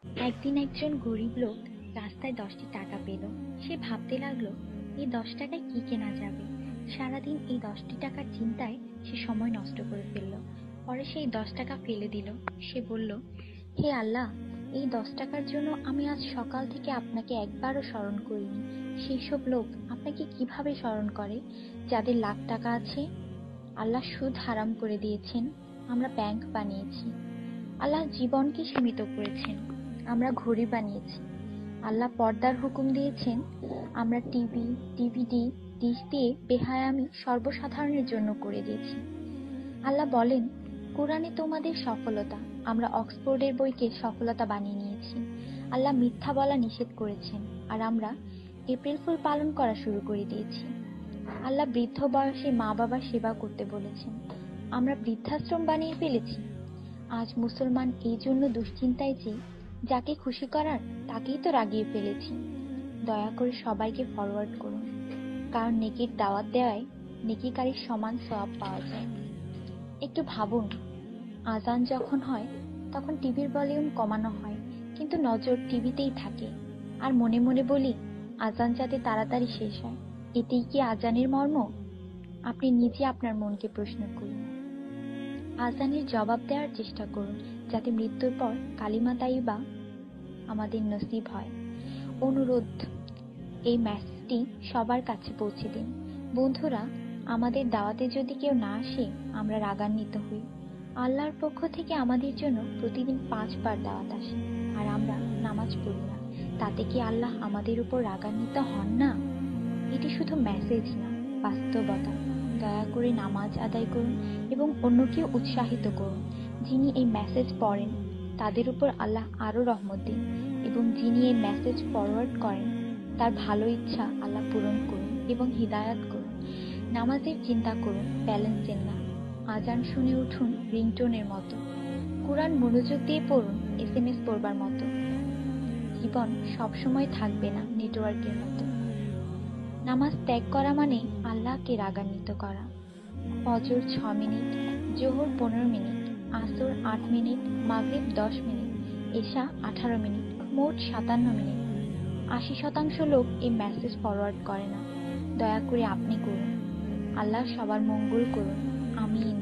একদিন একজন গরিব লোক রাস্তায় 10টি টাকা পেল। সে ভাবতে লাগলো, এই 10 টাকায় কি কেনা যাবে। সারাদিন এই 10টি টাকার চিন্তায় সে সময় নষ্ট করে ফেললো। পরে সেই 10 টাকা ফেলে দিল। সে বলল, হে আল্লাহ, এই 10 টাকার জন্য আমি আজ সকাল থেকে আপনাকে একবারও স্মরণ করিনি। সেই সব লোক আপনাকে কিভাবে স্মরণ করে যাদের লাখ টাকা আছে? আল্লাহ সুদ হারাম করে দিয়েছেন, আমরা ব্যাংক বানিয়েছি। আল্লাহ জীবনকে সীমিত করেছেন, আমরা ঘড়ি বানিয়েছি। আল্লাহ পর্দার হুকুম দিয়েছেন, আমরা টিভি, ডিভিডি, ডিশ দিয়ে বেহায়ামি সর্বসাধারণের জন্য করে দিয়েছি। আল্লাহ বলেন, কোরআনে তোমাদের সফলতা, আমরা অক্সফোর্ডের বইকে সফলতা বানিয়ে নিয়েছি। আল্লাহ মিথ্যা বলা নিষেধ করেছেন, আর আমরা এপ্রিল ফুল পালন করা শুরু করে দিয়েছি। আল্লাহ বৃদ্ধ বয়সে মা বাবার সেবা করতে বলেছেন, আমরা বৃদ্ধাশ্রম বানিয়ে ফেলেছি। আজ মুসলমান এই জন্য দুশ্চিন্তায় যে যাকে খুশি করার তাকেই তো রাগিয়ে ফেলেছি। দয়া করে সবাইকে ফরওয়ার্ড করুন, কারণ নেকির দাওয়াত দেওয়ায় নেকিকারীর সমান সওয়াব পাওয়া যায়। একটু ভাবুন, আজান যখন হয় তখন টিভির ভলিউম কমানো হয়, কিন্তু নজর টিভিতেই থাকে। আর মনে মনে বলি, আজান যাতে তাড়াতাড়ি শেষ হয়। এতেই কি আজানের মর্ম? আপনি নিজে আপনার মনকে প্রশ্ন করুন। আজানের জবাব দেওয়ার চেষ্টা করুন, যাতে মৃত্যুর পর কালিমা তাইয়্যিবা আমাদের নসিব হয়। অনুরোধ, এই মেসেজটি সবার কাছে পৌঁছে দিন। বন্ধুরা, আমাদের দাওয়াতে যদি কেউ না আসে, আমরা রাগান্বিত হই। আল্লাহর পক্ষ থেকে আমাদের জন্য প্রতিদিন 5 বার দাওয়াত আসে, আর আমরা নামাজ পড়ি না। তাতে কি আল্লাহ আমাদের উপর রাগান্বিত হন না? এটি শুধু মেসেজ না, বাস্তবতা। দয়া করে নামাজ আদায় করুন এবং অন্যকে উৎসাহিত করুন। যিনি এই মেসেজ পড়েন তাদের উপর আল্লাহ আরো রহমত দিন, এবং যিনি এই মেসেজ ফরওয়ার্ড করেন তার ভালো ইচ্ছা আল্লাহ পূরণ করুন এবং হিদায়াত করুন। নামাজের চিন্তা করুন, ব্যালেন্সের না। আজান শুনে উঠুন রিংটোনের মতো। কোরআন মনোযোগ দিয়ে পড়ুন SMS পড়বার মতো। জীবন সবসময় থাকবে না নেটওয়ার্কের মতো। নামাজ ত্যাগ করা মানে আল্লাহকে রাগান্বিত করা। ফজর 6 মিনিট, জোহর 15 মিনিট, আসর 8 মিনিট, মাগরিব 10 মিনিট, এশা 18 মিনিট, মোট 57 মিনিট। 80% লোক এই মেসেজ ফরওয়ার্ড করে না। দয়া করে আপনি করুন। আল্লাহ সবার মঙ্গল করুন। আমিন।